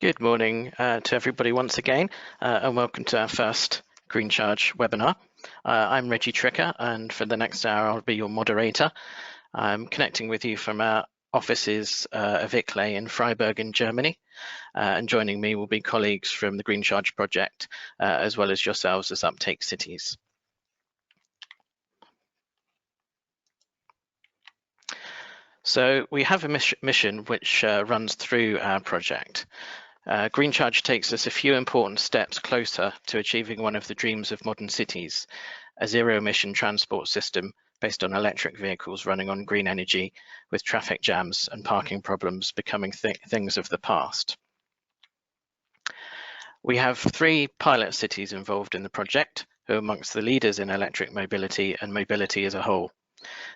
Good morning to everybody once again, and welcome to our first GreenCharge webinar. I'm Reggie Tricker, and for the next hour I'll be your moderator. I'm connecting with you from our offices of ICLE in Freiburg in Germany, and joining me will be colleagues from the GreenCharge project, as well as yourselves as Uptake cities. So we have a mission which runs through our project. GreenCharge takes us a few important steps closer to achieving one of the dreams of modern cities, a zero-emission transport system based on electric vehicles running on green energy, with traffic jams and parking problems becoming things of the past. We have 3 pilot cities involved in the project, who are amongst the leaders in electric mobility and mobility as a whole.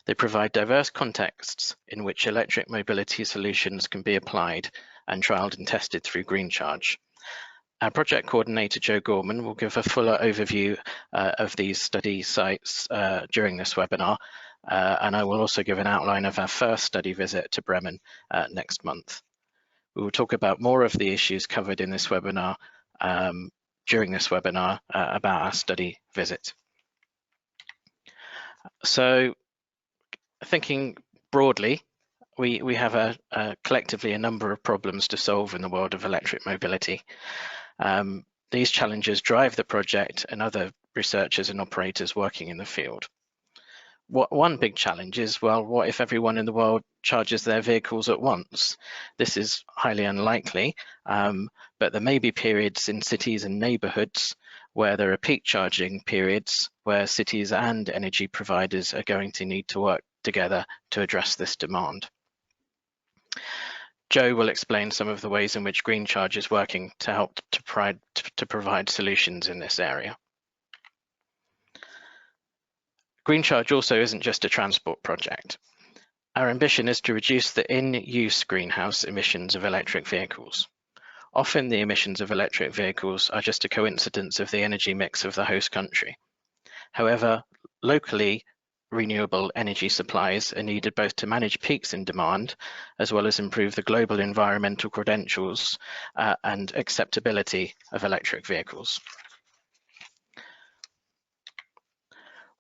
They provide diverse contexts in which electric mobility solutions can be applied and trialled and tested through GreenCharge. Our project coordinator, Joe Gorman, will give a fuller overview of these study sites during this webinar, and I will also give an outline of our first study visit to Bremen next month. We will talk about more of the issues covered in this webinar during this webinar about our study visit. So, thinking broadly, we have collectively a number of problems to solve in the world of electric mobility. These challenges drive the project and other researchers and operators working in the field. One big challenge is, well, what if everyone in the world charges their vehicles at once? This is highly unlikely, but there may be periods in cities and neighborhoods where there are peak charging periods where cities and energy providers are going to need to work together to address this demand. Joe will explain some of the ways in which GreenCharge is working to help to provide solutions in this area. GreenCharge also isn't just a transport project. Our ambition is to reduce the in-use greenhouse emissions of electric vehicles. Often the emissions of electric vehicles are just a coincidence of the energy mix of the host country. However, locally, renewable energy supplies are needed both to manage peaks in demand, as well as improve the global environmental credentials and acceptability of electric vehicles.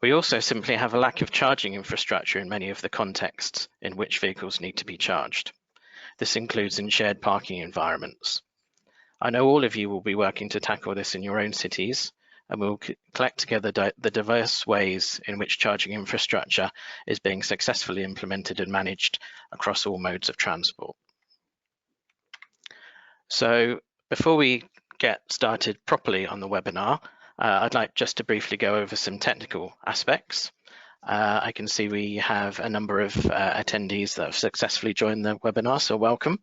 We also simply have a lack of charging infrastructure in many of the contexts in which vehicles need to be charged. This includes in shared parking environments. I know all of you will be working to tackle this in your own cities, and we'll collect together the diverse ways in which charging infrastructure is being successfully implemented and managed across all modes of transport. So before we get started properly on the webinar, I'd like just to briefly go over some technical aspects. I can see we have a number of attendees that have successfully joined the webinar, so welcome.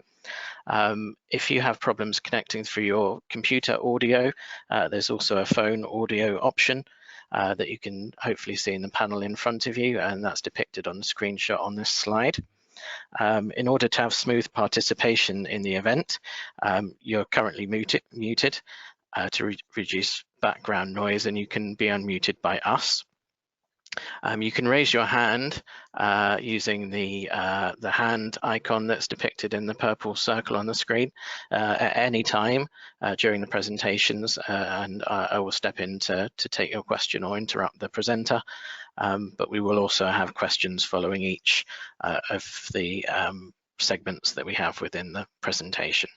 If you have problems connecting through your computer audio, there's also a phone audio option that you can hopefully see in the panel in front of you, and that's depicted on the screenshot on this slide. In order to have smooth participation in the event, you're currently muted to reduce background noise, and you can be unmuted by us. You can raise your hand using the hand icon that's depicted in the purple circle on the screen at any time during the presentations, and I will step in to take your question or interrupt the presenter. But we will also have questions following each of the segments that we have within the presentation.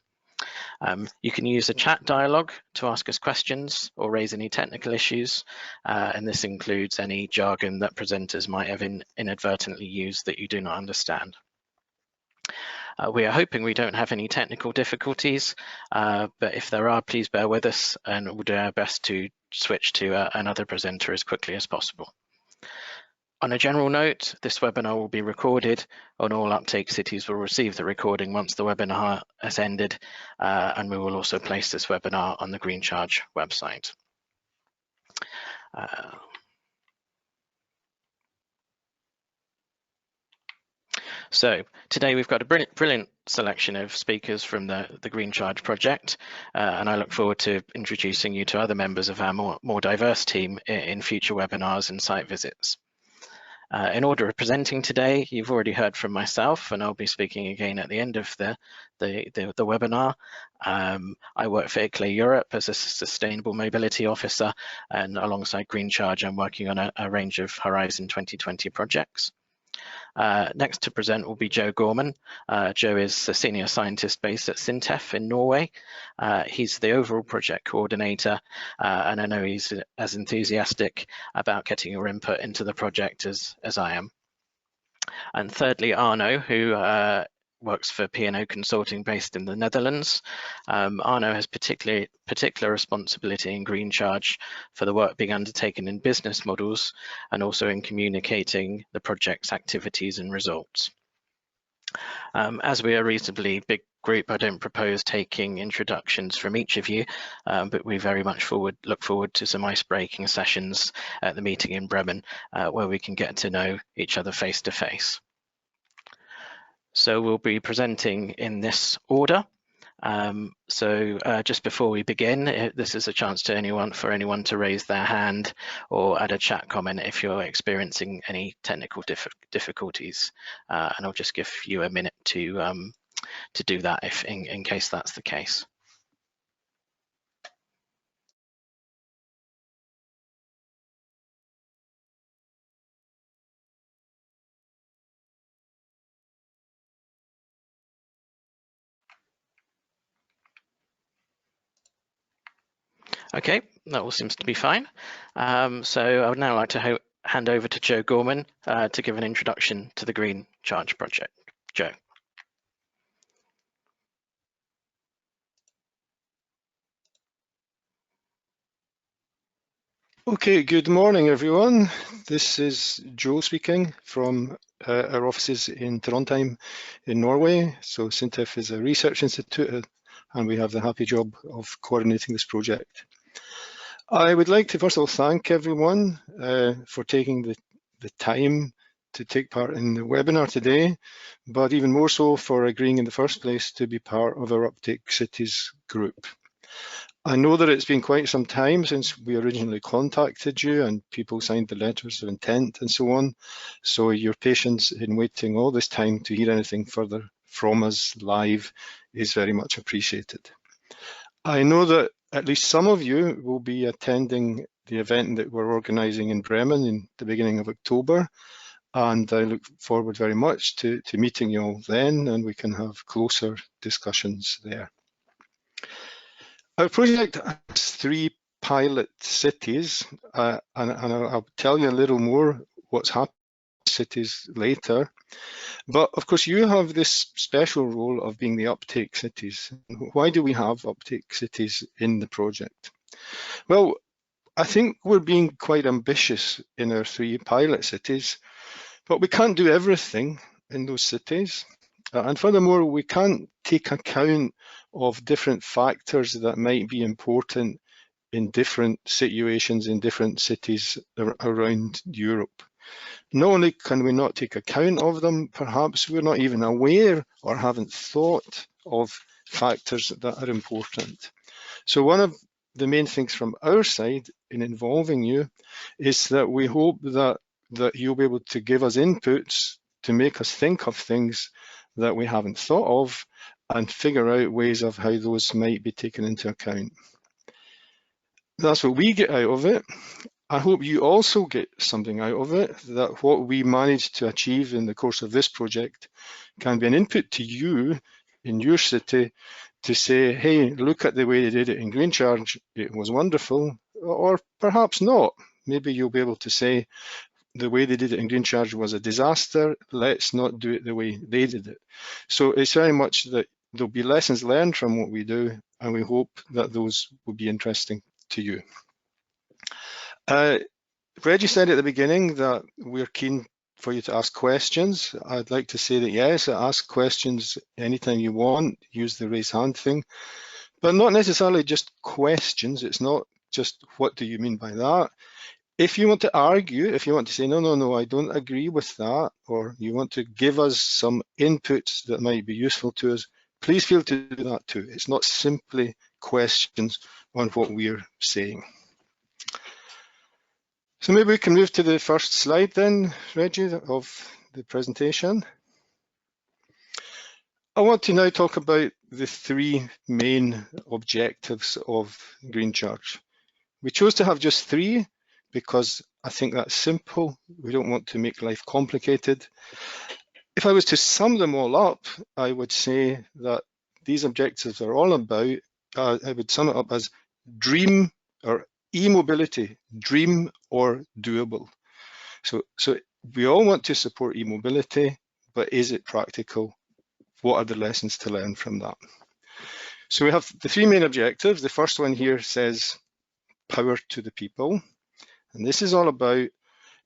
You can use a chat dialogue to ask us questions or raise any technical issues, and this includes any jargon that presenters might have inadvertently used that you do not understand. We are hoping we don't have any technical difficulties, but if there are, please bear with us, and we'll do our best to switch to another presenter as quickly as possible. On a general note, this webinar will be recorded, and all Uptake cities will receive the recording once the webinar has ended, and we will also place this webinar on the GreenCharge website. So today we've got a brilliant selection of speakers from the GreenCharge project, and I look forward to introducing you to other members of our more diverse team in future webinars and site visits. In order of presenting today, you've already heard from myself, and I'll be speaking again at the end of the webinar. I work for ICLE Europe as a Sustainable Mobility Officer, and alongside GreenCharge, I'm working on a range of Horizon 2020 projects. Next to present will be Joe Gorman. Joe is a senior scientist based at Sintef in Norway. He's the overall project coordinator, and I know he's as enthusiastic about getting your input into the project as I am. And thirdly, Arno, who works for P&O Consulting based in the Netherlands. Arno has particular responsibility in GreenCharge for the work being undertaken in business models and also in communicating the project's activities and results. As we are a reasonably big group, I don't propose taking introductions from each of you, but we very much look forward to some ice-breaking sessions at the meeting in Bremen, where we can get to know each other face to face. So we'll be presenting in this order. Just before we begin, this is a chance for anyone to raise their hand or add a chat comment if you're experiencing any technical difficulties, and I'll just give you a minute to do that if in case that's the case. Okay, that all seems to be fine. So I would now like to hand over to Joe Gorman to give an introduction to the GreenCharge project. Joe. Okay, good morning, everyone. This is Joe speaking from our offices in Trondheim in Norway. So Sintef is a research institute, and we have the happy job of coordinating this project. I would like to first of all thank everyone for taking the time to take part in the webinar today, but even more so for agreeing in the first place to be part of our Uptake Cities group. I know that it's been quite some time since we originally contacted you and people signed the letters of intent and so on. So your patience in waiting all this time to hear anything further from us live is very much appreciated. I know that at least some of you will be attending the event that we're organising in Bremen in the beginning of October, and I look forward very much to meeting you all then, and we can have closer discussions there. Our project has 3 pilot cities, and I'll tell you a little more what's happening in cities later. But of course, you have this special role of being the uptake cities. Why do we have uptake cities in the project? Well, I think we're being quite ambitious in our 3 pilot cities, but we can't do everything in those cities. And furthermore, we can't take account of different factors that might be important in different situations in different cities around Europe. Not only can we not take account of them, perhaps we're not even aware or haven't thought of factors that are important. So one of the main things from our side in involving you is that we hope that you'll be able to give us inputs to make us think of things that we haven't thought of and figure out ways of how those might be taken into account. That's what we get out of it. I hope you also get something out of it, that what we managed to achieve in the course of this project can be an input to you in your city to say, hey, look at the way they did it in GreenCharge, it was wonderful, or perhaps not. Maybe you'll be able to say, the way they did it in GreenCharge was a disaster, let's not do it the way they did it. So it's very much that there'll be lessons learned from what we do, and we hope that those will be interesting to you. Reggie said at the beginning that we're keen for you to ask questions. I'd like to say that yes, ask questions anytime you want, use the raise hand thing, but not necessarily just questions. It's not just what do you mean by that. If you want to argue, if you want to say, no, I don't agree with that, or you want to give us some inputs that might be useful to us, please feel to do that too. It's not simply questions on what we're saying. So maybe we can move to the first slide then, Reggie, of the presentation. I want to now talk about the three main objectives of GreenCharge. We chose to have just three because I think that's simple. We don't want to make life complicated. If I was to sum them all up, I would say that these objectives are all about, I would sum it up as dream or e-mobility, dream or doable. So we all want to support e-mobility, but is it practical? What are the lessons to learn from that? So we have the three main objectives. The first one here says power to the people. And this is all about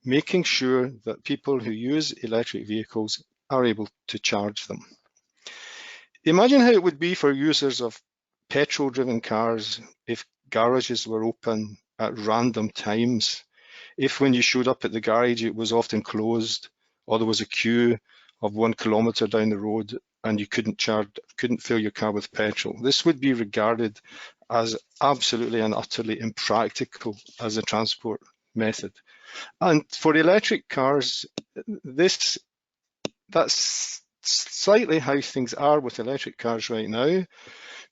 making sure that people who use electric vehicles are able to charge them. Imagine how it would be for users of petrol-driven cars if garages were open at random times. If when you showed up at the garage, it was often closed, or there was a queue of 1 kilometre down the road and you couldn't fill your car with petrol. This would be regarded as absolutely and utterly impractical as a transport method. And for electric cars, that's slightly how things are with electric cars right now.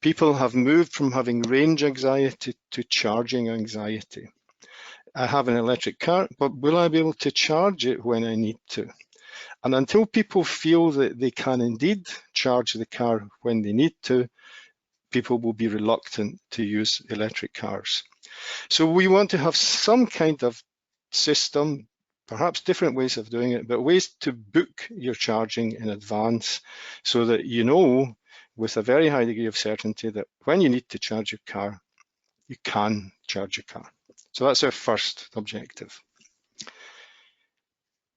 People have moved from having range anxiety to charging anxiety. I have an electric car, but will I be able to charge it when I need to? And until people feel that they can indeed charge the car when they need to, people will be reluctant to use electric cars. So we want to have some kind of system, perhaps different ways of doing it, but ways to book your charging in advance so that you know with a very high degree of certainty that when you need to charge your car, you can charge your car. So that's our first objective.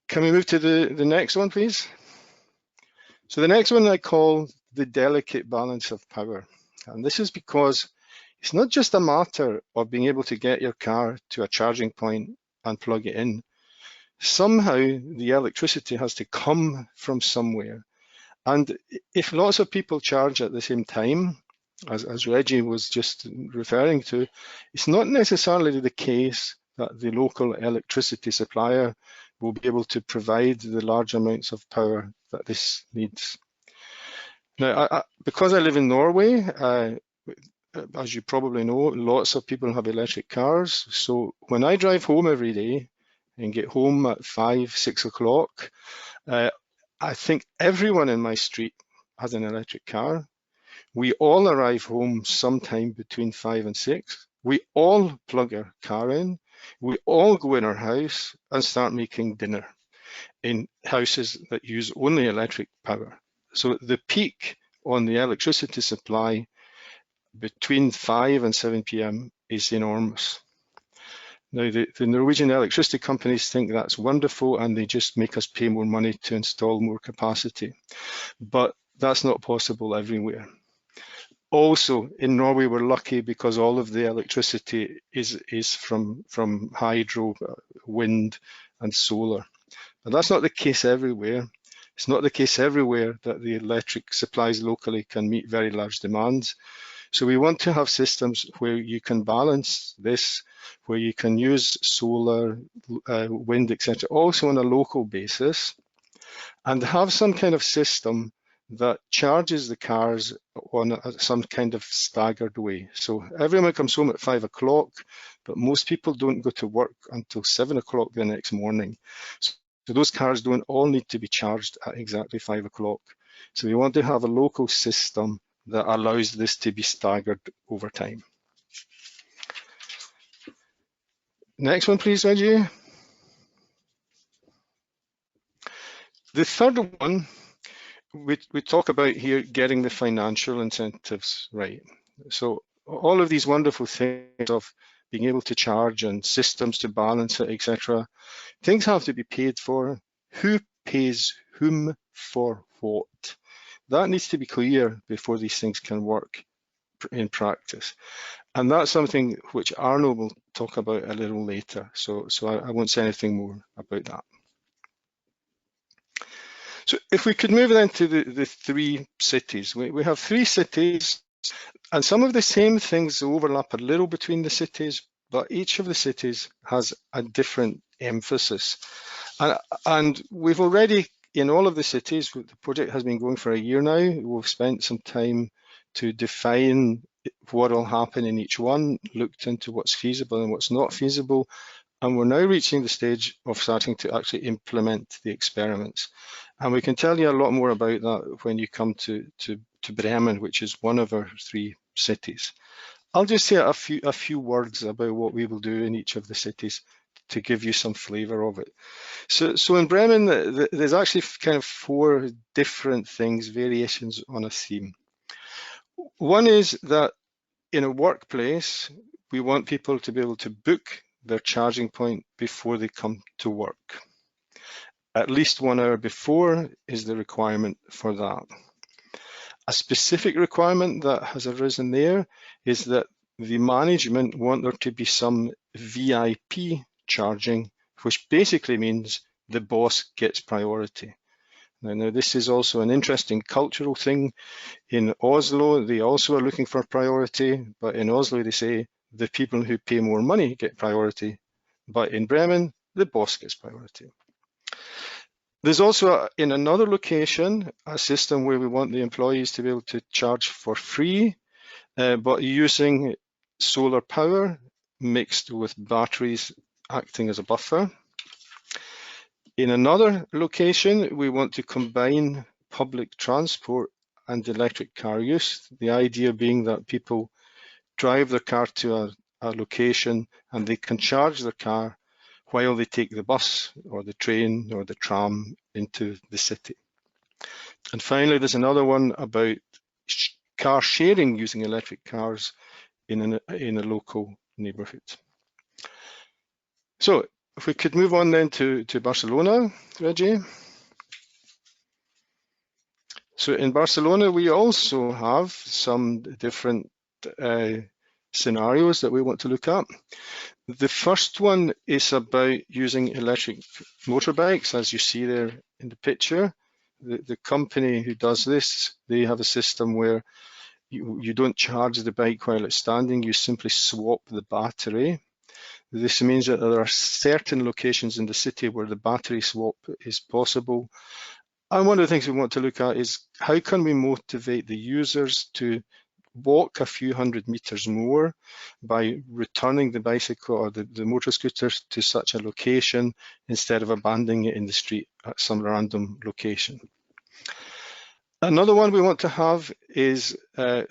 Can we move to the next one, please? So the next one I call the delicate balance of power. And this is because it's not just a matter of being able to get your car to a charging point and plug it in. Somehow the electricity has to come from somewhere. And if lots of people charge at the same time, as Reggie was just referring to, it's not necessarily the case that the local electricity supplier will be able to provide the large amounts of power that this needs. Now, because I live in Norway, as you probably know, lots of people have electric cars. So when I drive home every day and get home at 5, 6 o'clock, I think everyone in my street has an electric car. We all arrive home sometime between 5 and 6. We all plug our car in. We all go in our house and start making dinner in houses that use only electric power. So the peak on the electricity supply between 5 and 7 p.m. is enormous. Now, the Norwegian electricity companies think that's wonderful and they just make us pay more money to install more capacity. But that's not possible everywhere. Also, in Norway, we're lucky because all of the electricity is from hydro, wind, and solar. But that's not the case everywhere. It's not the case everywhere that the electric supplies locally can meet very large demands. So we want to have systems where you can balance this, where you can use solar, wind, etc., also on a local basis, and have some kind of system that charges the cars on some kind of staggered way. So everyone comes home at 5 o'clock, but most people don't go to work until 7 o'clock the next morning. So those cars don't all need to be charged at exactly 5 o'clock. So we want to have a local system that allows this to be staggered over time. Next one, please, Reggie. The third one, we talk about here getting the financial incentives right. So all of these wonderful things of being able to charge and systems to balance it, etc., things have to be paid for. Who pays whom for what? That needs to be clear before these things can work in practice. And that's something which Arno will talk about a little later. So I won't say anything more about that. So if we could move then to the three cities. We have three cities, and some of the same things overlap a little between the cities, but each of the cities has a different emphasis. And we've already, in all of the cities, the project has been going for a year now. We've spent some time to define what will happen in each one, looked into what's feasible and what's not feasible, and we're now reaching the stage of starting to actually implement the experiments. And we can tell you a lot more about that when you come to Bremen, which is one of our 3 cities. I'll just say a few words about what we will do in each of the cities to give you some flavour of it. So in Bremen, there's actually kind of 4 different things, variations on a theme. One is that in a workplace, we want people to be able to book their charging point before they come to work. At least 1 hour before is the requirement for that. A specific requirement that has arisen there is that the management want there to be some VIP charging, which basically means the boss gets priority. Now this is also an interesting cultural thing. In Oslo, they also are looking for priority, but in Oslo they say the people who pay more money get priority, but in Bremen, the boss gets priority. There's also, in another location, a system where we want the employees to be able to charge for free, but using solar power mixed with batteries acting as a buffer. In another location, we want to combine public transport and electric car use. The idea being that people drive their car to a location and they can charge their car while they take the bus or the train or the tram into the city. And finally, there's another one about car sharing using electric cars in a local neighborhood. So if we could move on then to Barcelona, Reggie. So in Barcelona, we also have some different scenarios that we want to look at. The first one is about using electric motorbikes, as you see there in the picture. The company who does this, they have a system where you don't charge the bike while it's standing, you simply swap the battery. This means that there are certain locations in the city where the battery swap is possible. And one of the things we want to look at is how can we motivate the users to walk a few hundred meters more by returning the bicycle or the motor scooters to such a location instead of abandoning it in the street at some random location. Another one we want to have is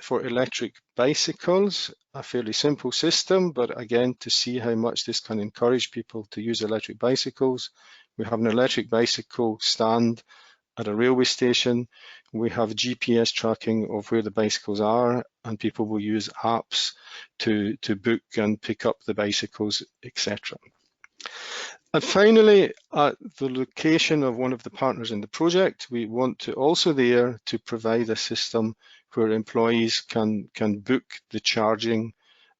for electric bicycles, a fairly simple system, but again, to see how much this can encourage people to use electric bicycles. We have an electric bicycle stand at a railway station. We have GPS tracking of where the bicycles are, and people will use apps to book and pick up the bicycles, etc. And finally, at the location of one of the partners in the project, we want to also there to provide a system where employees can book the charging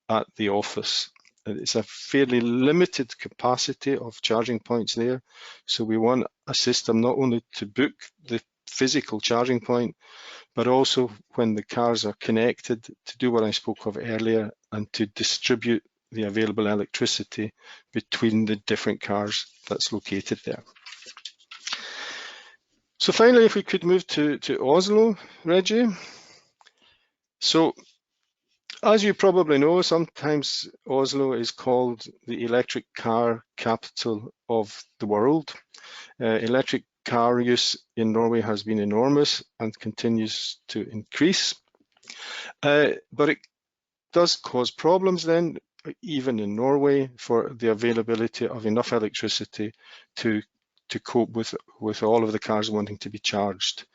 at the office. It's a fairly limited capacity of charging points there. So we want a system not only to book the physical charging point, but also when the cars are connected to do what I spoke of earlier and to distribute the available electricity between the different cars that's located there. So finally, if we could move to Oslo, Reggie. So as you probably know, sometimes Oslo is called the electric car capital of the world. Electric car use in Norway has been enormous and continues to increase. But it does cause problems then, even in Norway, for the availability of enough electricity to cope with all of the cars wanting to be charged.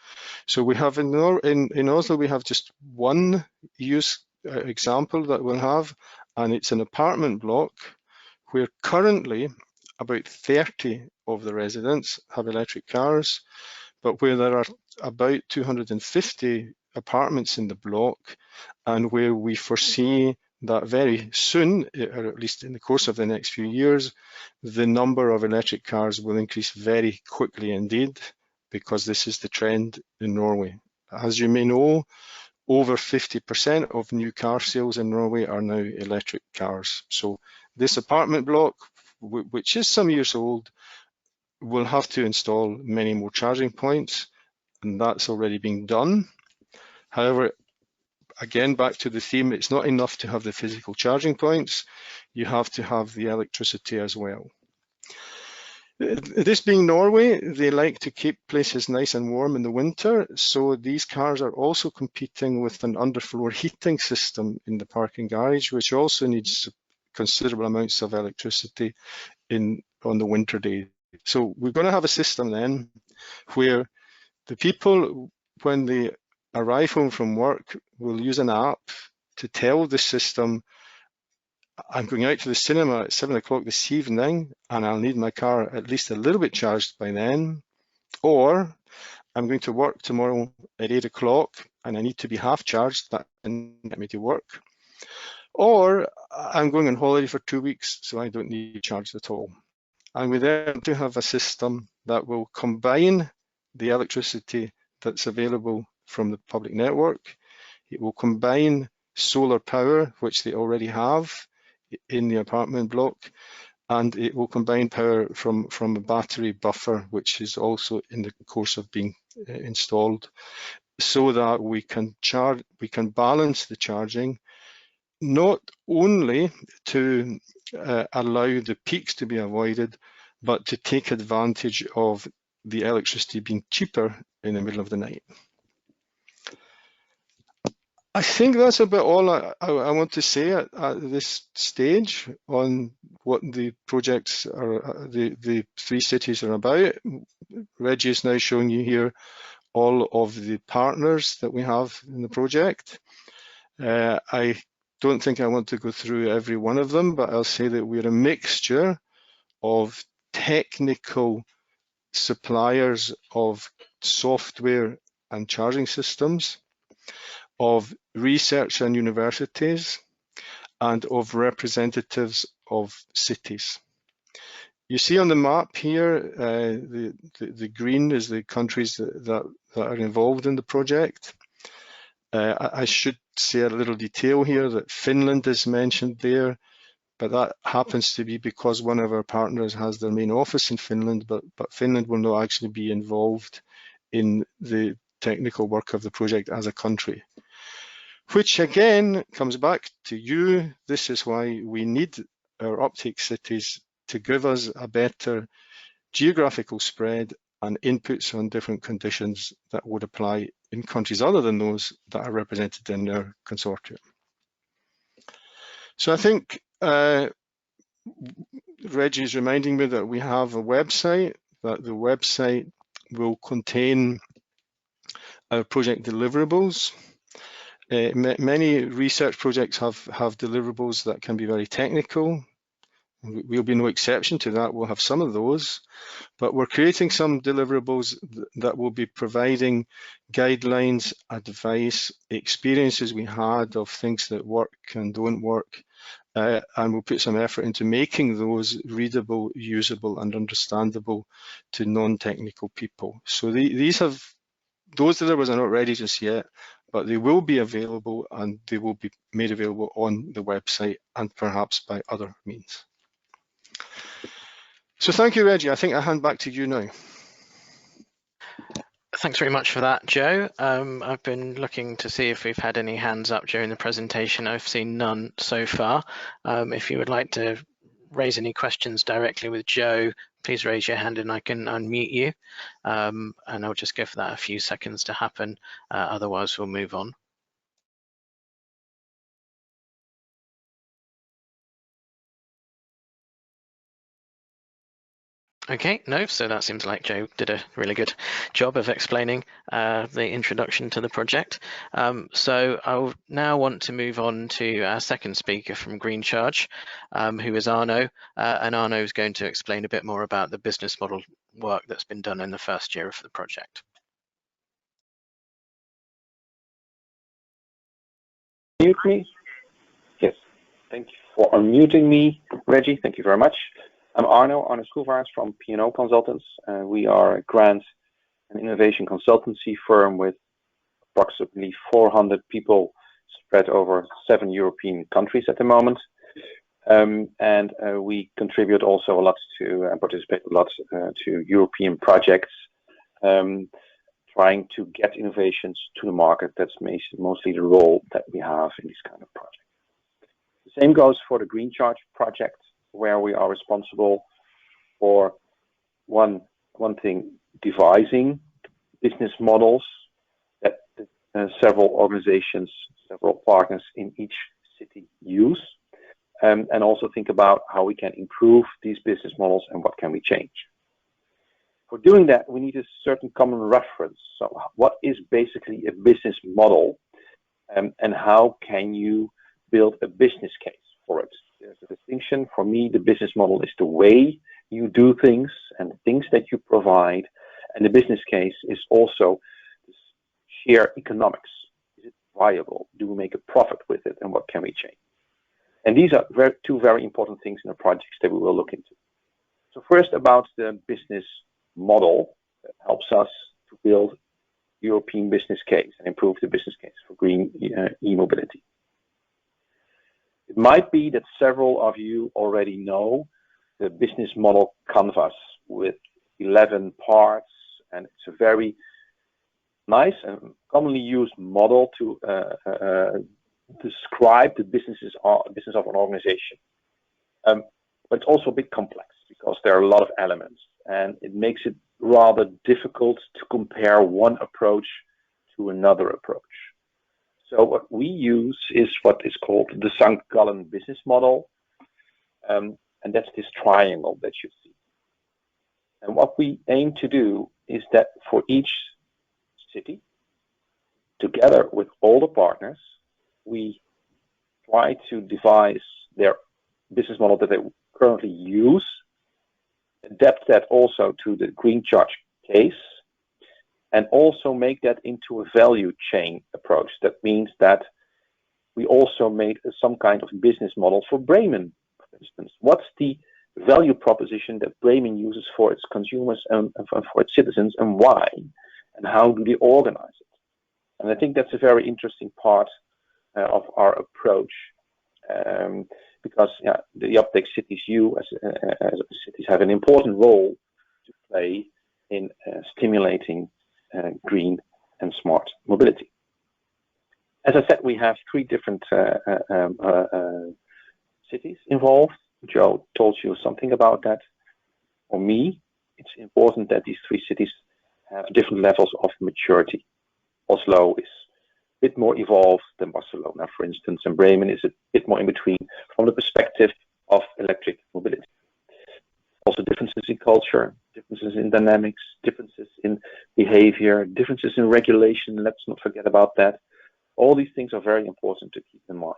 So we have in Oslo, we have just one use example that we'll have, and it's an apartment block where currently about 30 of the residents have electric cars, but where there are about 250 apartments in the block, and where we foresee that very soon, or at least in the course of the next few years, the number of electric cars will increase very quickly indeed, because this is the trend in Norway. As you may know, over 50% of new car sales in Norway are now electric cars. So This apartment block, which is some years old, will have to install many more charging points, and that's already being done. However, again, back to the theme, it's not enough to have the physical charging points, you have to have the electricity as well. This being Norway, they like to keep places nice and warm in the winter, so these cars are also competing with an underfloor heating system in the parking garage, which also needs considerable amounts of electricity on the winter days. So we're going to have a system then where the people, when they arrive home from work, will use an app to tell the system, I'm going out to the cinema at 7 o'clock this evening and I'll need my car at least a little bit charged by then. Or I'm going to work tomorrow at 8 o'clock and I need to be half charged, that can get me to work. Or I'm going on holiday for 2 weeks, so I don't need to be charged at all. And we then do have a system that will combine the electricity that's available from the public network. It will combine solar power, which they already have in the apartment block, and it will combine power from a battery buffer, which is also in the course of being installed, so that we can balance the charging, not only to allow the peaks to be avoided, but to take advantage of the electricity being cheaper in the middle of the night. I think that's about all I want to say at this stage on what the projects are, the 3 cities are about. Reggie is now showing you here all of the partners that we have in the project. I don't think I want to go through every one of them, but I'll say that we're a mixture of technical suppliers of software and charging systems, of research and universities, and of representatives of cities. You see on the map here, the green is the countries that are involved in the project. I should say a little detail here that Finland is mentioned there, but that happens to be because one of our partners has their main office in Finland, but Finland will not actually be involved in the technical work of the project as a country. Which again comes back to you. This is why we need our uptake cities to give us a better geographical spread and inputs on different conditions that would apply in countries other than those that are represented in our consortium. So I think Reggie is reminding me that we have a website, that the website will contain our project deliverables. Many research projects have deliverables that can be very technical. We'll be no exception to that. We'll have some of those, but we're creating some deliverables that will be providing guidelines, advice, experiences we had of things that work and don't work, and we'll put some effort into making those readable, usable, and understandable to non-technical people. So those deliverables are not ready just yet, but they will be available and they will be made available on the website and perhaps by other means. So thank you, Reggie. I think I hand back to you now. Thanks very much for that, Joe. I've been looking to see if we've had any hands up during the presentation. I've seen none so far. If you would like to raise any questions directly with Joe, please raise your hand and I can unmute you. And I'll just go for that a few seconds to happen. Otherwise, we'll move on. Okay, no, so that seems like Joe did a really good job of explaining the introduction to the project. So I'll now want to move on to our second speaker from GreenCharge, who is Arno, and Arno is going to explain a bit more about the business model work that's been done in the first year of the project. Mute me? Yes, thank you for unmuting me, Reggie. Thank you very much. I'm Arno Schoovaars from P&O Consultants. We are a grant and innovation consultancy firm with approximately 400 people spread over 7 European countries at the moment. We contribute also a lot to and participate a lot to European projects, trying to get innovations to the market. That's mostly the role that we have in this kind of project. The same goes for the GreenCharge project, where we are responsible for one thing, devising business models that several organizations, several partners in each city use, and also think about how we can improve these business models and what can we change. For doing that, we need a certain common reference. So what is basically a business model, and how can you build a business case for it? There's a distinction. For me, the business model is the way you do things and the things that you provide, and the business case is also sheer economics. Is it viable? Do we make a profit with it, and what can we change? And these are two very important things in the projects that we will look into. So first, about the business model that helps us to build European business case and improve the business case for green e-mobility. It might be that several of you already know the business model canvas with 11 parts, and it's a very nice and commonly used model to describe the business of an organization. But it's also a bit complex because there are a lot of elements, and it makes it rather difficult to compare one approach to another approach. So what we use is what is called the St. Gallen business model, and that's this triangle that you see. And what we aim to do is that for each city, together with all the partners, we try to devise their business model that they currently use, adapt that also to the GreenCharge case, and also make that into a value chain approach. That means that we also made some kind of business model for Bremen, for instance. What's the value proposition that Bremen uses for its consumers and for its citizens, and why? And how do they organize it? And I think that's a very interesting part of our approach, because the Uptake cities, as cities, have an important role to play in stimulating green and smart mobility. As I said, we have 3 different cities involved. Joe told you something about that. For me, it's important that these 3 cities have different levels of maturity. Oslo is a bit more evolved than Barcelona, for instance, and Bremen is a bit more in between from the perspective of electric mobility. Also differences in culture, differences in dynamics, differences in behavior, differences in regulation. Let's not forget about that. All these things are very important to keep in mind.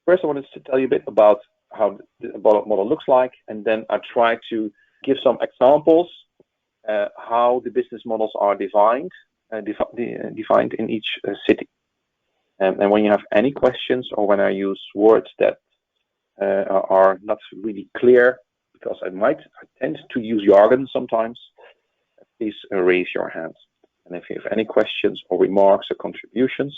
First, I wanted to tell you a bit about how the model looks like, and then I try to give some examples how the business models are defined in each city. And when you have any questions, or when I use words that are not really clear, because I tend to use jargon sometimes, please raise your hands. And if you have any questions or remarks or contributions,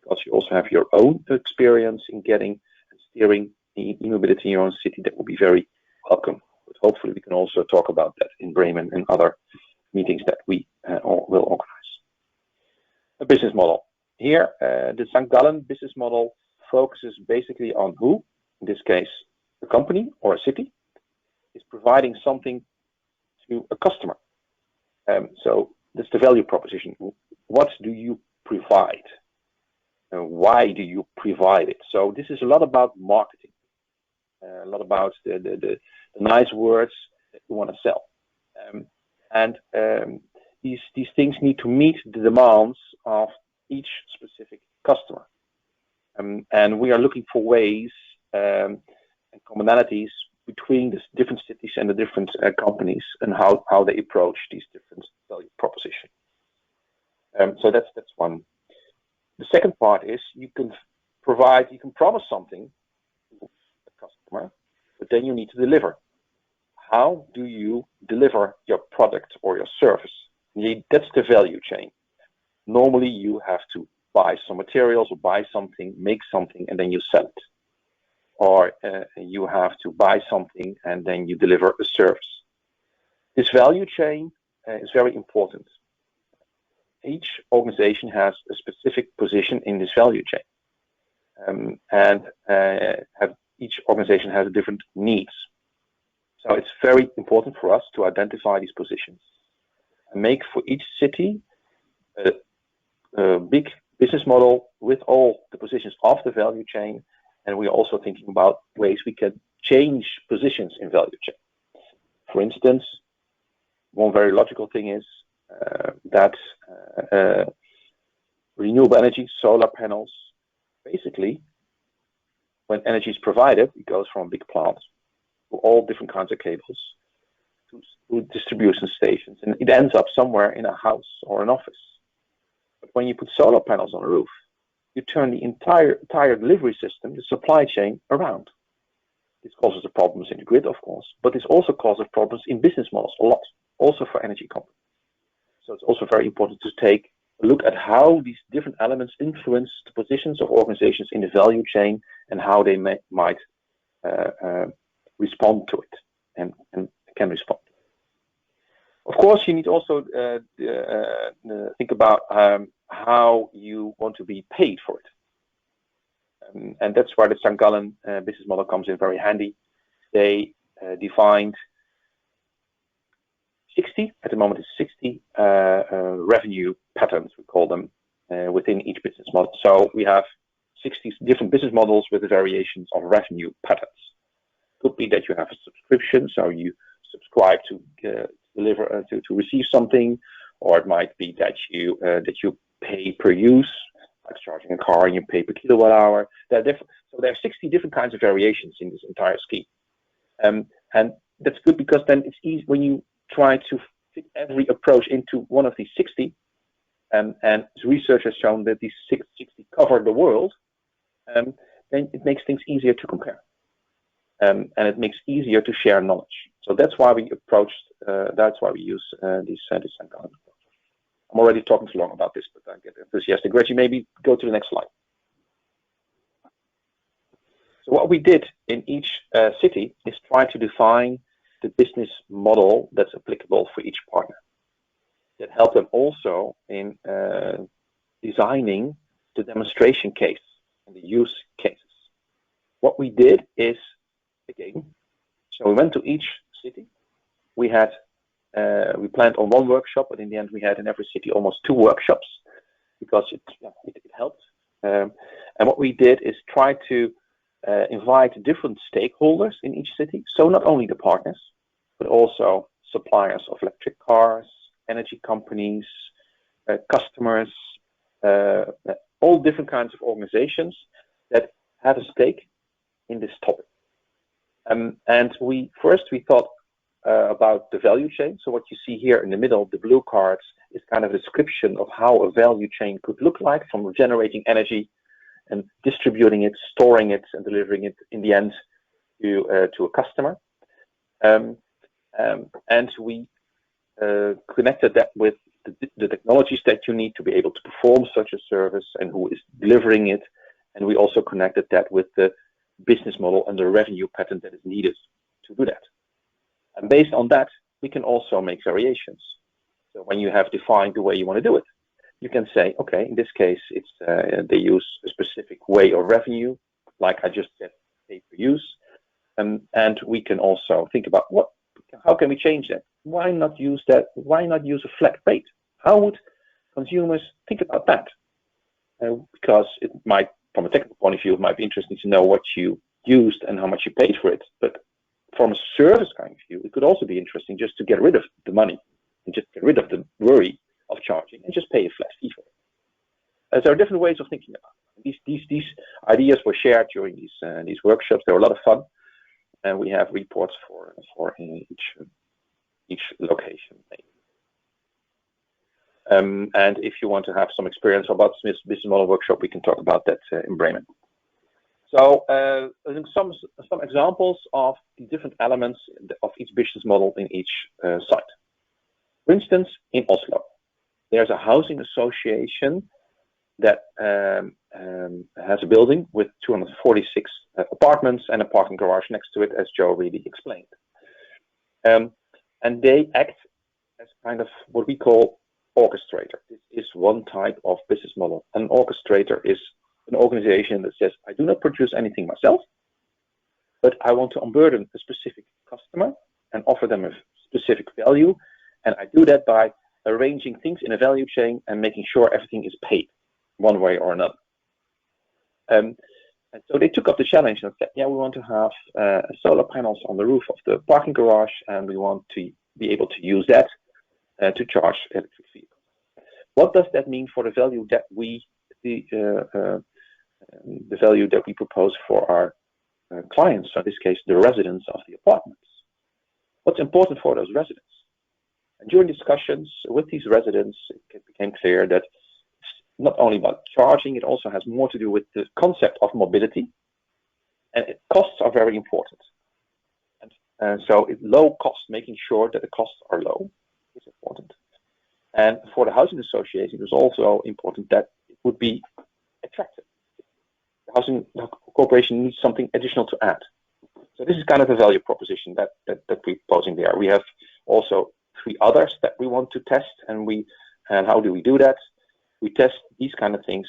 because you also have your own experience in getting and steering e-mobility in your own city, that will be very welcome. But hopefully we can also talk about that in Bremen and other meetings that we will organize. A business model. Here, the St. Gallen business model focuses basically on who, in this case, a company or a city, is providing something to a customer. So that's the value proposition. What do you provide? And why do you provide it? So this is a lot about marketing, a lot about the nice words that you want to sell. These things need to meet the demands of each specific customer. And we are looking for ways and commonalities between the different cities and the different companies, and how they approach these different value propositions. So that's one. The second part is you can promise something to a customer, but then you need to deliver. How do you deliver your product or your service? That's the value chain. Normally you have to buy some materials or buy something, make something, and then you sell it. or you have to buy something and then you deliver a service. This value chain is very important. Each organization has a specific position in this value chain, each organization has different needs. So it's very important for us to identify these positions and make for each city a big business model with all the positions of the value chain. And we are also thinking about ways we can change positions in value chain. For instance, one very logical thing is that renewable energy, solar panels, basically, when energy is provided, it goes from a big plant to all different kinds of cables to distribution stations, and it ends up somewhere in a house or an office. But when you put solar panels on a roof, you turn the entire delivery system, the supply chain, around. This causes the problems in the grid, of course, but this also causes problems in business models a lot, also for energy companies. So it's also very important to take a look at how these different elements influence the positions of organizations in the value chain and how they might respond to it and can respond. Of course, you need also think about how you want to be paid for it. And that's where the St. Gallen business model comes in very handy. They defined 60, at the moment it's 60 revenue patterns, we call them, within each business model. So we have 60 different business models with the variations of revenue patterns. Could be that you have a subscription, so you subscribe to deliver to receive something, or it might be that you pay per use, like charging a car, and you pay per kilowatt hour. They're different. So there are 60 different kinds of variations in this entire scheme, and that's good because then it's easy when you try to fit every approach into one of these 60. And research has shown that these 60 cover the world, then it makes things easier to compare. And it makes easier to share knowledge. So that's why we use these St. Gallen. I'm already talking too long about this, but I get enthusiastic. Reggie, maybe go to the next slide. So what we did in each city is try to define the business model that's applicable for each partner. That helped them also in designing the demonstration case and the use cases. What we did is, again, so we went to each city. We planned on one workshop, but in the end we had in every city almost 2 workshops because it helped. And what we did is try to invite different stakeholders in each city. So not only the partners, but also suppliers of electric cars, energy companies, customers, all different kinds of organizations that had a stake in this topic. And we thought about the value chain. So what you see here in the middle, the blue cards, is kind of a description of how a value chain could look like, from generating energy and distributing it, storing it, and delivering it in the end to a customer. And we connected that with the technologies that you need to be able to perform such a service and who is delivering it. And we also connected that with the business model and the revenue pattern that is needed to do that. And based on that, we can also make variations. So when you have defined the way you want to do it, you can say, okay, in this case, it's they use a specific way of revenue, like I just said, pay per use. And we can also think about how can we change that? Why not use that? Why not use a flat rate? How would consumers think about that? Because it might, from a technical point of view, it might be interesting to know what you used and how much you paid for it. But from a service kind of view, it could also be interesting just to get rid of the money and just get rid of the worry of charging and just pay a flat fee for it. There are different ways of thinking about it. These ideas were shared during these workshops. They were a lot of fun, and we have reports for each location. And if you want to have some experience about this business model workshop, we can talk about that in Bremen. So some examples of the different elements of each business model in each site. For instance, in Oslo, there's a housing association that has a building with 246 apartments and a parking garage next to it, as Joe really explained. And they act as kind of what we call orchestrator. This is one type of business model. An orchestrator is an organization that says, I do not produce anything myself, but I want to unburden a specific customer and offer them a specific value. And I do that by arranging things in a value chain and making sure everything is paid one way or another. And so they took up the challenge and said, yeah, we want to have solar panels on the roof of the parking garage, and we want to be able to use that to charge electric vehicles. What does that mean for the value that we propose for our clients, so in this case, the residents of the apartments? What's important for those residents? And during discussions with these residents, it became clear that it's not only about charging, it also has more to do with the concept of mobility. And costs are very important. And so low cost, making sure that the costs are low, is important. And for the housing association, it was also important that it would be attractive. The housing corporation needs something additional to add. So this is kind of a value proposition that we're posing there. We have also 3 others that we want to test, and how do we do that? We test these kind of things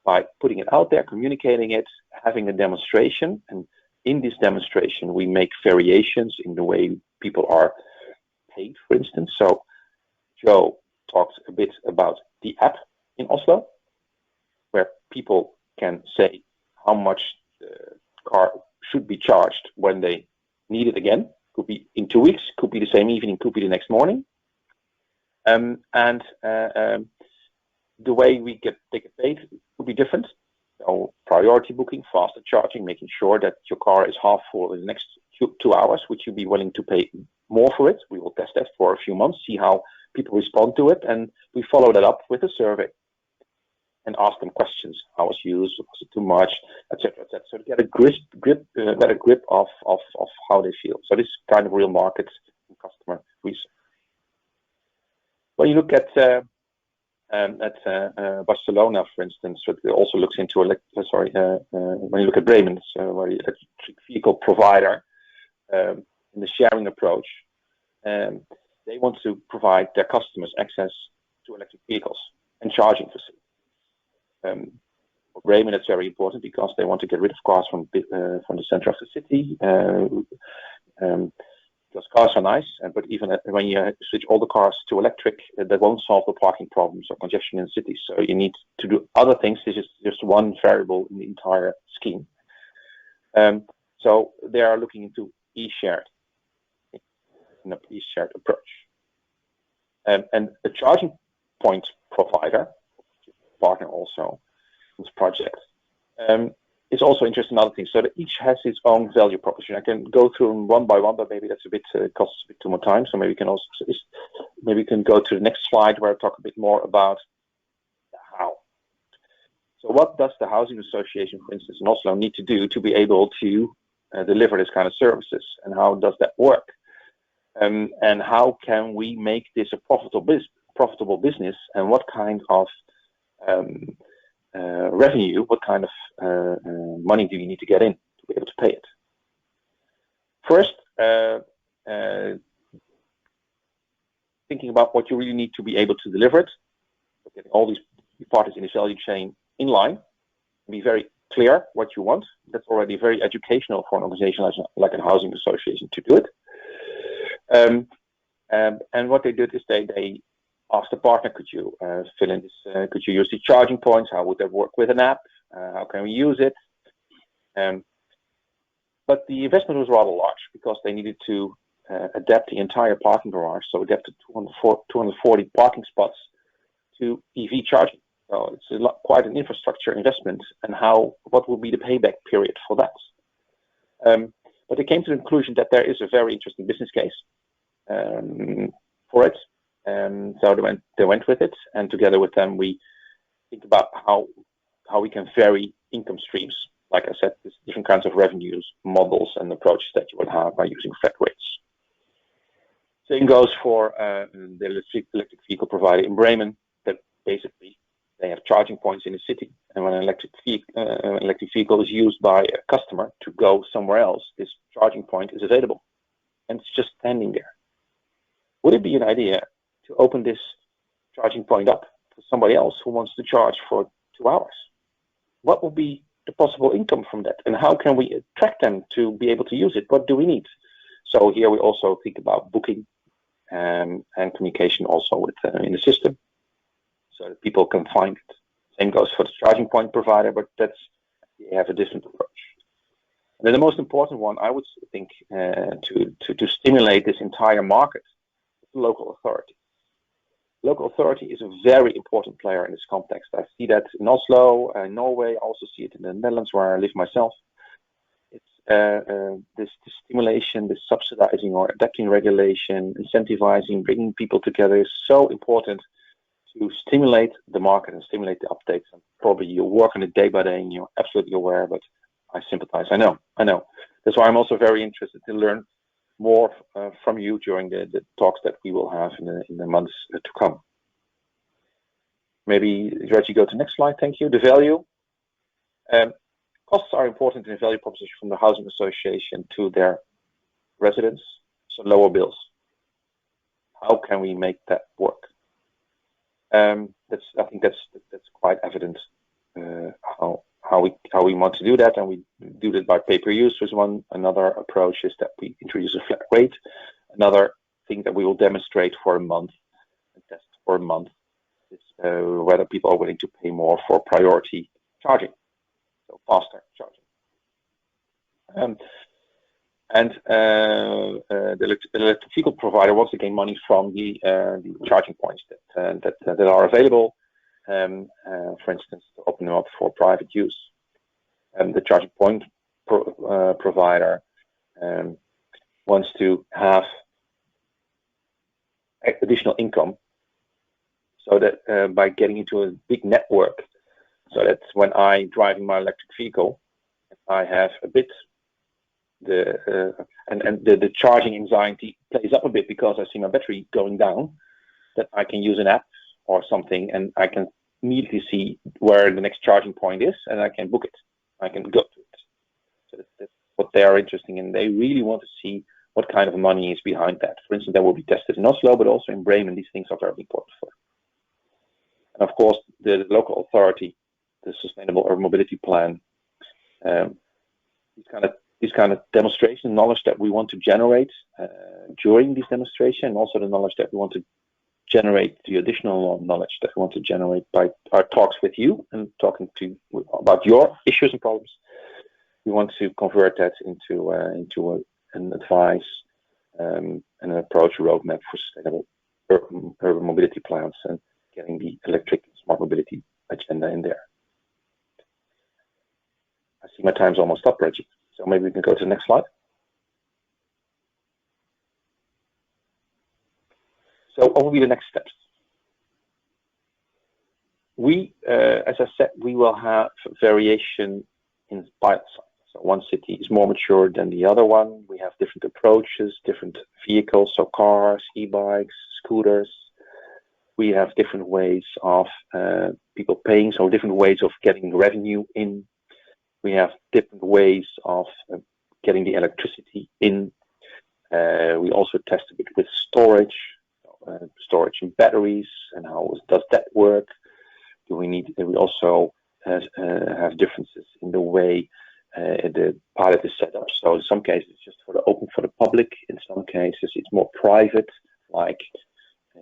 by putting it out there, communicating it, having a demonstration, and in this demonstration we make variations in the way people are paid, for instance. So Joe talked a bit about the app in Oslo, where people can say how much the car should be charged when they need it again. Could be in 2 weeks, could be the same evening, could be the next morning. The way they get paid could be different. So priority booking, faster charging, making sure that your car is half full in the next 2 hours. Would you be willing to pay more for it? We will test that for a few months, see how people respond to it, and we follow that up with a survey and ask them questions. How was used? Was it too much? Etc. etc. So to get a grip of how they feel. So this is kind of real market and customer research. When you look at Barcelona, for instance, it also looks into when you look at Bremen, where the electric vehicle provider in the sharing approach, they want to provide their customers access to electric vehicles and charging facilities. For Bremen, it's very important because they want to get rid of cars from the center of the city. Because cars are nice, but even when you switch all the cars to electric, that won't solve the parking problems or congestion in cities. So you need to do other things. This is just one variable in the entire scheme. So they are looking into e-shared approach. And a charging point provider, partner also in this project, is also interested in other things. So that each has its own value proposition. I can go through them one by one, but maybe that's costs a bit too much time. So maybe we can go to the next slide where I talk a bit more about the how. So what does the housing association, for instance, in Oslo need to do to be able to deliver this kind of services, and how does that work? And how can we make this a profitable business, and what kind of revenue, what kind of money do you need to get in to be able to pay it? First, thinking about what you really need to be able to deliver it, getting all these parties in this value chain in line, be very clear what you want. That's already very educational for an organization like a housing association to do it. And what they did is they asked the partner, could you fill in this, could you use these charging points? How would that work with an app? How can we use it? But the investment was rather large because they needed to adapt the entire parking garage, so adapt to 240 parking spots to EV charging. So it's quite an infrastructure investment, and what will be the payback period for that? But they came to the conclusion that there is a very interesting business case for it. So they went with it, and together with them we think about how we can vary income streams. Like I said, there's different kinds of revenues, models, and approaches that you would have by using flat rates. Same goes for the electric vehicle provider in Bremen. That basically They have charging points in the city, and when an electric vehicle is used by a customer to go somewhere else, this charging point is available, and it's just standing there. Would it be an idea to open this charging point up for somebody else who wants to charge for 2 hours? What would be the possible income from that, and how can we attract them to be able to use it? What do we need? So here we also think about booking and communication also with in the system, so that people can find it. Same goes for the charging point provider, but they have a different approach. And then the most important one, I would think, to stimulate this entire market, is the local authority. Local authority is a very important player in this context. I see that in Oslo, Norway. I also see it in the Netherlands, where I live myself. It's this stimulation, this subsidizing or adapting regulation, incentivizing, bringing people together is so important to stimulate the market and stimulate the uptake. And probably you work on it day by day and you're absolutely aware, but I sympathize. I know. That's why I'm also very interested to learn more from you during the talks that we will have in the months to come. Maybe, Reggie, go to the next slide. Thank you. The value. Costs are important in the value proposition from the housing association to their residents, so lower bills. How can we make that work? I think that's quite evident how we want to do that, and we do that by pay-per-use was one. Another approach is that we introduce a flat rate. Another thing that we will demonstrate for a month, and test for a month, is whether people are willing to pay more for priority charging, so faster charging. The electric vehicle provider wants to gain money from the charging points that are available. For instance, to open them up for private use. The charging point provider wants to have additional income, so that by getting into a big network, so that when I driving my electric vehicle, I have a bit the charging anxiety plays up a bit because I see my battery going down, that I can use an app or something, and I can immediately see where the next charging point is, and I can book it. I can go to it. So that's what they are interested in. They really want to see what kind of money is behind that. For instance, that will be tested in Oslo, but also in Bremen. These things are very important for them. And of course, the local authority, the Sustainable Urban Mobility Plan, these kind of demonstration knowledge that we want to generate during this demonstration, and also the knowledge that we want to generate, the additional knowledge that we want to generate by our talks with you and talking to about your issues and problems. We want to convert that into an advice and an approach roadmap for sustainable urban mobility plans and getting the electric smart mobility agenda in there. I see my time's almost up, Reggie. So maybe we can go to the next slide. So what will be the next steps? We, as I said, we will have variation in pilot size. So one city is more mature than the other one. We have different approaches, different vehicles, so cars, e-bikes, scooters. We have different ways of people paying, so different ways of getting revenue in. We have different ways of getting the electricity in. We also test a bit with storage and batteries, and how does that work? We also have differences in the way the pilot is set up. So in some cases it's just open for the public. In some cases it's more private, like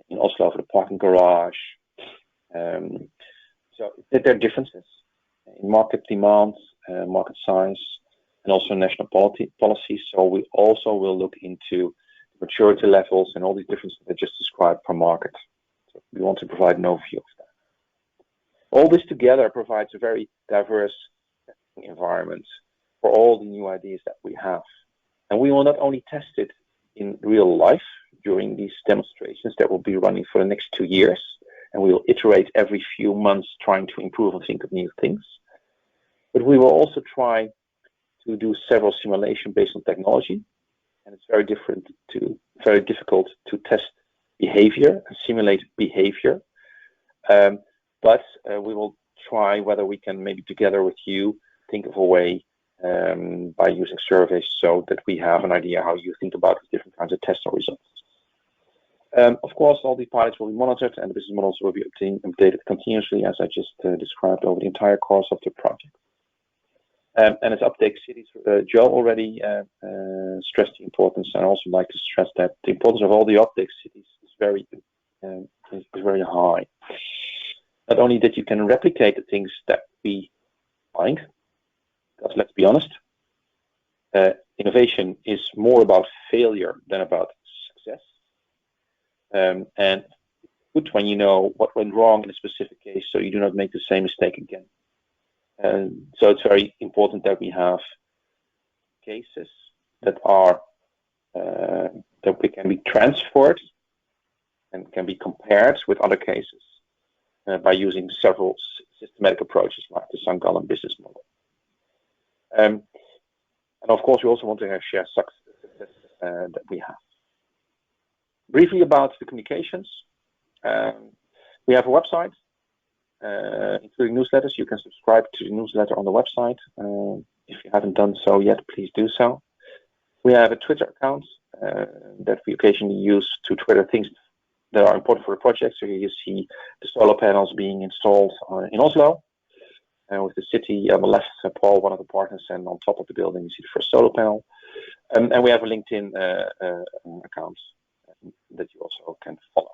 in Oslo for the parking garage. So there are differences in market demands, market size, and also national policies. So we also will look into maturity levels and all these differences I just described per market. So we want to provide an overview of that. All this together provides a very diverse environment for all the new ideas that we have. And we will not only test it in real life during these demonstrations that will be running for the next 2 years, and we will iterate every few months trying to improve and think of new things. But we will also try to do several simulations based on technology, and it's very difficult to test behavior and simulate behavior. but we will try whether we can maybe together with you think of a way by using surveys so that we have an idea how you think about the different kinds of test results. Of course, all these pilots will be monitored and the business models will be updated continuously, as I just described, over the entire course of the project. And as Uptake cities, Joe already stressed the importance, and I also like to stress that the importance of all the Uptake cities is very high. Not only that you can replicate the things that we find, because let's be honest, innovation is more about failure than about success. And good when you know what went wrong in a specific case, so you do not make the same mistake again. So it's very important that we have cases that are that we can be transferred and can be compared with other cases by using several systematic approaches like the St. Gallen business model. And of course, we also want to share success that we have. Briefly about the communications, we have a website, including newsletters. You can subscribe to the newsletter on the website. If you haven't done so yet, please do so. We have a Twitter account that we occasionally use to Twitter things that are important for the project. So here you see the solar panels being installed in Oslo, with the city on the left, Paul, one of the partners, and on top of the building you see the first solar panel. And we have a LinkedIn account that you also can follow.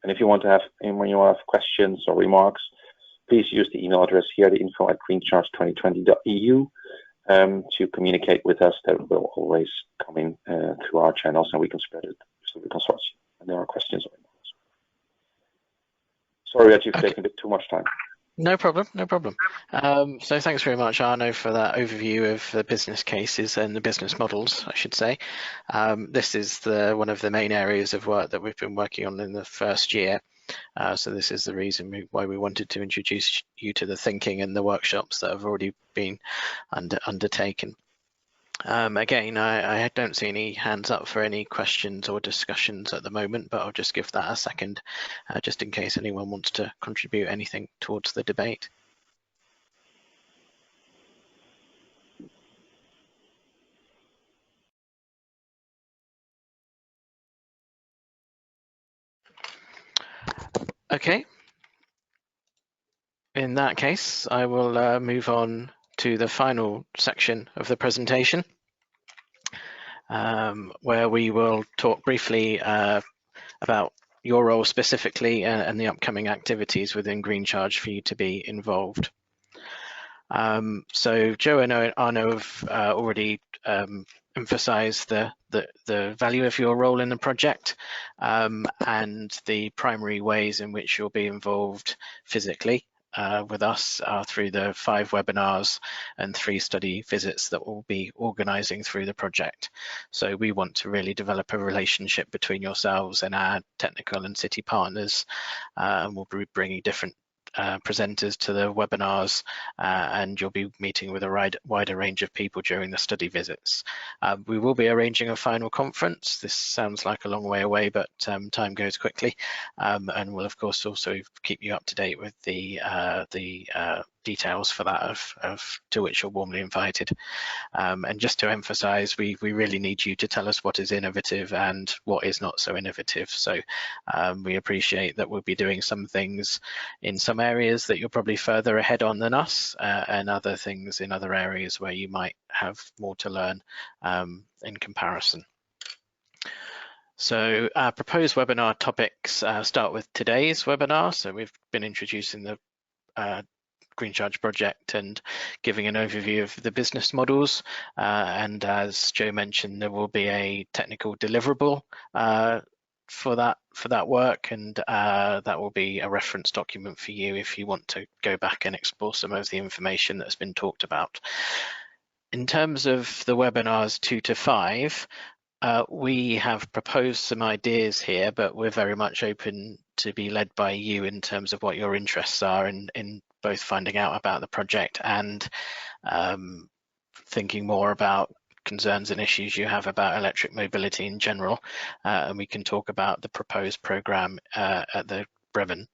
And if you want to have, when you have questions or remarks, please use the email address here, the info@greencharge2020.eu, to communicate with us. That will always come in through our channels, and we can spread it through the consortium. And there are questions or remarks. Sorry that you've taken a bit too much time. No problem, no problem. So thanks very much, Arno, for that overview of the business cases and the business models, I should say. This is one of the main areas of work that we've been working on in the first year. So this is the reason why we wanted to introduce you to the thinking and the workshops that have already been undertaken. Again, I don't see any hands up for any questions or discussions at the moment, but I'll just give that a second, just in case anyone wants to contribute anything towards the debate. Okay. In that case, I will move on to the final section of the presentation, where we will talk briefly about your role specifically and the upcoming activities within GreenCharge for you to be involved. So Joe and Arno have already emphasized the value of your role in the project and the primary ways in which you'll be involved physically with us through the 5 webinars and 3 study visits that we'll be organizing through the project. So we want to really develop a relationship between yourselves and our technical and city partners, and we'll be bringing different presenters to the webinars, and you'll be meeting with a wider range of people during the study visits. We will be arranging a final conference. This sounds like a long way away, but time goes quickly, and we'll of course also keep you up to date with the details for that, to which you're warmly invited. And just to emphasize, we really need you to tell us what is innovative and what is not so innovative. So we appreciate that we'll be doing some things in some areas that you're probably further ahead on than us, and other things in other areas where you might have more to learn in comparison. So our proposed webinar topics start with today's webinar. So we've been introducing the GreenCharge project and giving an overview of the business models, and as Joe mentioned, there will be a technical deliverable for that work, and that will be a reference document for you if you want to go back and explore some of the information that's been talked about. In terms of the webinars 2 to 5, we have proposed some ideas here, but we're very much open to be led by you in terms of what your interests are in both finding out about the project and thinking more about concerns and issues you have about electric mobility in general. And we can talk about the proposed program at the Bremen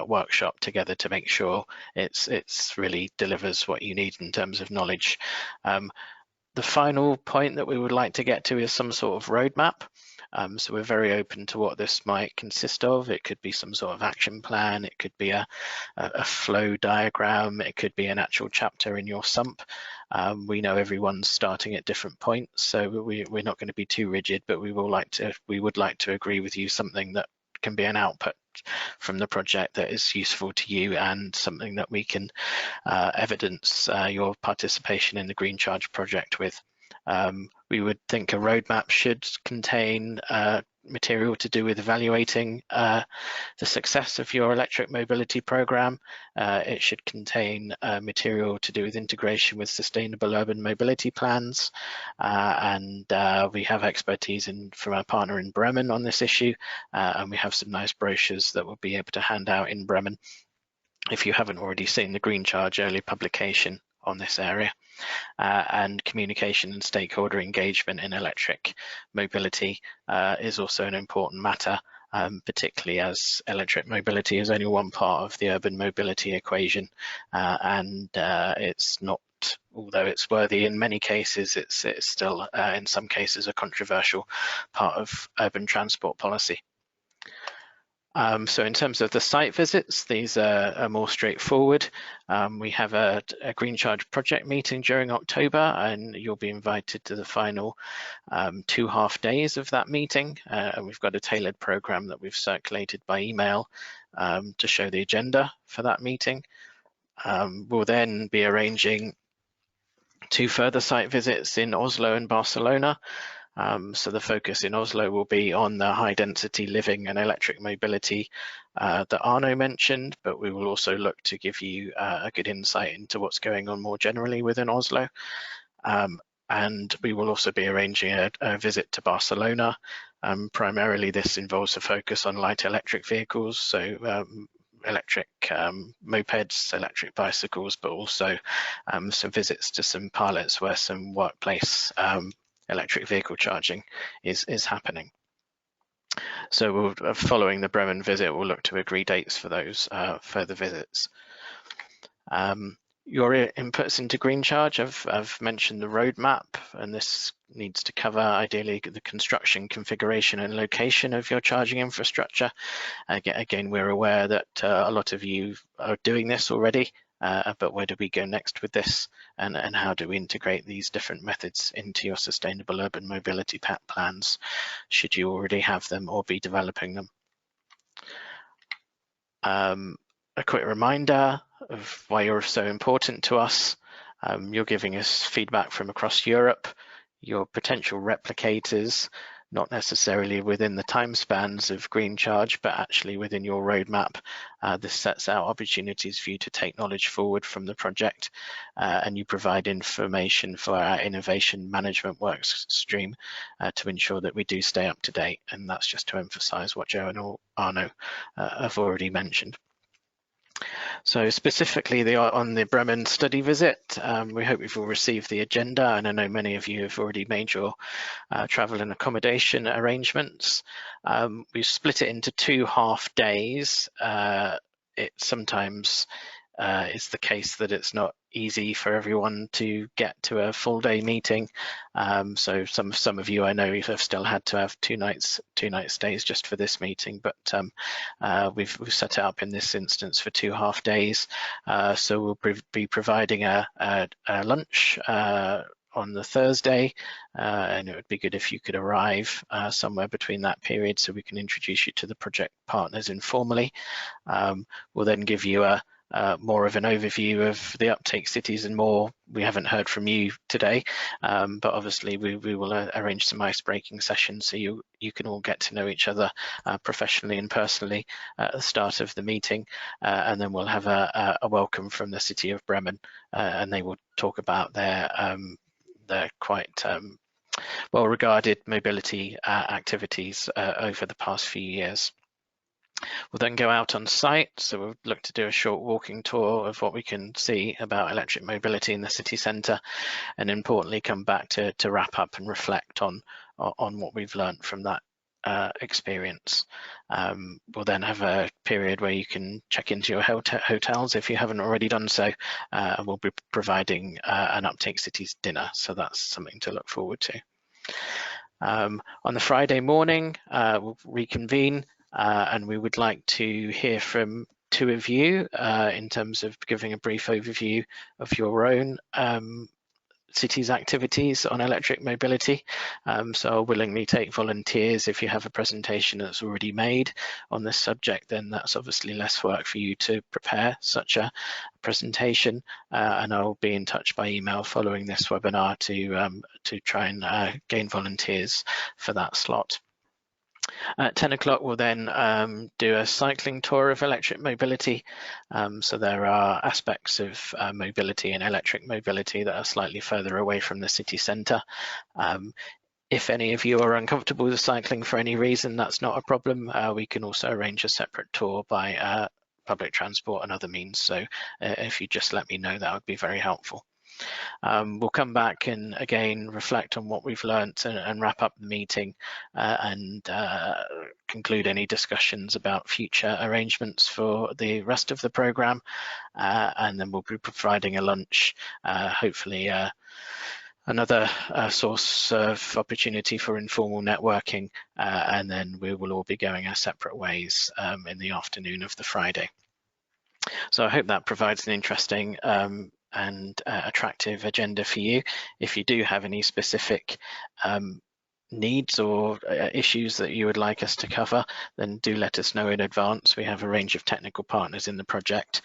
workshop together to make sure it's really delivers what you need in terms of knowledge. The final point that we would like to get to is some sort of roadmap. So we're very open to what this might consist of. It could be some sort of action plan, it could be a flow diagram, it could be an actual chapter in your SUMP. We know everyone's starting at different points, so we're not going to be too rigid, but we would like to agree with you something that can be an output from the project that is useful to you and something that we can evidence your participation in the GreenCharge project with. We would think a roadmap should contain material to do with evaluating the success of your electric mobility program. It should contain material to do with integration with sustainable urban mobility plans, and we have expertise from our partner in Bremen on this issue, and we have some nice brochures that we'll be able to hand out in Bremen if you haven't already seen the GreenCharge early publication on this area. And communication and stakeholder engagement in electric mobility is also an important matter, particularly as electric mobility is only one part of the urban mobility equation, and it's not, although it's worthy in many cases, it's still in some cases a controversial part of urban transport policy. So in terms of the site visits, these are more straightforward. We have a GreenCharge project meeting during October, and you'll be invited to the final 2 half days of that meeting. And we've got a tailored program that we've circulated by email to show the agenda for that meeting. We'll then be arranging 2 further site visits in Oslo and Barcelona. So the focus in Oslo will be on the high density living and electric mobility that Arno mentioned, but we will also look to give you a good insight into what's going on more generally within Oslo. And we will also be arranging a visit to Barcelona. Primarily this involves a focus on light electric vehicles, so electric mopeds, electric bicycles, but also some visits to some pilots where some workplace electric vehicle charging is happening. So following the Bremen visit, we'll look to agree dates for those further visits. Your inputs into GreenCharge, I've mentioned the roadmap, and this needs to cover ideally the construction, configuration and location of your charging infrastructure. Again, we're aware that a lot of you are doing this already, but where do we go next with this, and how do we integrate these different methods into your sustainable urban mobility plans, should you already have them or be developing them? A quick reminder of why you're so important to us. You're giving us feedback from across Europe, your potential replicators, not necessarily within the time spans of GreenCharge, but actually within your roadmap. This sets out opportunities for you to take knowledge forward from the project, and you provide information for our innovation management work stream to ensure that we do stay up to date. And that's just to emphasize what Joe and Arno have already mentioned. So specifically on the Bremen study visit, we hope you've all received the agenda, and I know many of you have already made your travel and accommodation arrangements. We've split it into 2 half days. It sometimes is the case that it's not easy for everyone to get to a full day meeting. So some of you I know have still had to have 2 night stays just for this meeting, but we've set it up in this instance for 2 half days. So we'll be providing a lunch on the Thursday, and it would be good if you could arrive somewhere between that period so we can introduce you to the project partners informally. We'll then give you more of an overview of the Uptake cities and more. We haven't heard from you today, but obviously we will arrange some ice-breaking sessions so you can all get to know each other professionally and personally at the start of the meeting, and then we'll have a welcome from the city of Bremen, and they will talk about their quite well-regarded mobility activities over the past few years. We'll then go out on site, so we'll look to do a short walking tour of what we can see about electric mobility in the city centre, and importantly come back to wrap up and reflect on what we've learned from that experience. We'll then have a period where you can check into your hotels if you haven't already done so, and we'll be providing an Uptake Cities dinner, so that's something to look forward to. On the Friday morning, we'll reconvene, and we would like to hear from two of you in terms of giving a brief overview of your own cities activities on electric mobility. So I'll willingly take volunteers. If you have a presentation that's already made on this subject, then that's obviously less work for you to prepare such a presentation, and I'll be in touch by email following this webinar to try and gain volunteers for that slot. At 10 o'clock, we'll then do a cycling tour of electric mobility. So there are aspects of mobility and electric mobility that are slightly further away from the city centre. If any of you are uncomfortable with cycling for any reason, that's not a problem. We can also arrange a separate tour by public transport and other means. So if you just let me know, that would be very helpful. We'll come back and again reflect on what we've learnt and wrap up the meeting and conclude any discussions about future arrangements for the rest of the programme, and then we'll be providing a lunch, hopefully another source of opportunity for informal networking, and then we will all be going our separate ways in the afternoon of the Friday. So I hope that provides an interesting and attractive agenda for you. If you do have any specific needs or issues that you would like us to cover, then do let us know in advance. We have a range of technical partners in the project.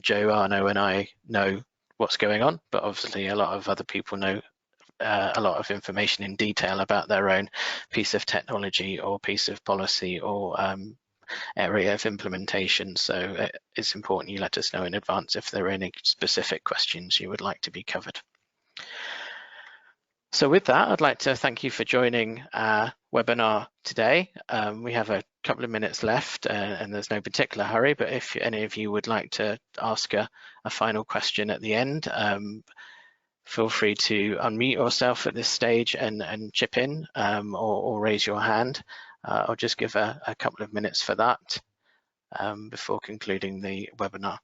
Joe, Arno and I know what's going on, but obviously a lot of other people know a lot of information in detail about their own piece of technology or piece of policy or area of implementation. So it's important you let us know in advance if there are any specific questions you would like to be covered. So with that, I'd like to thank you for joining our webinar today. We have a couple of minutes left and there's no particular hurry, but if any of you would like to ask a final question at the end, feel free to unmute yourself at this stage and chip in or raise your hand. I'll just give a couple of minutes for that before concluding the webinar.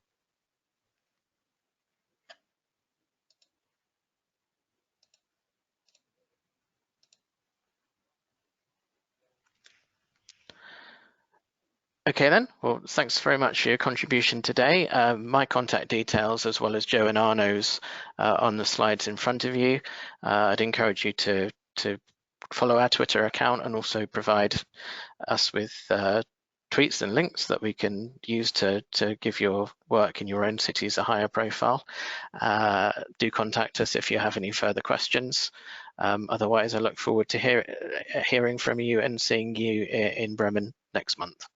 Okay then, well, thanks very much for your contribution today. My contact details, as well as Joe and Arno's, on the slides in front of you. I'd encourage you to follow our Twitter account and also provide us with tweets and links that we can use to give your work in your own cities a higher profile. Do contact us if you have any further questions. Otherwise, I look forward to hearing from you and seeing you in Bremen next month.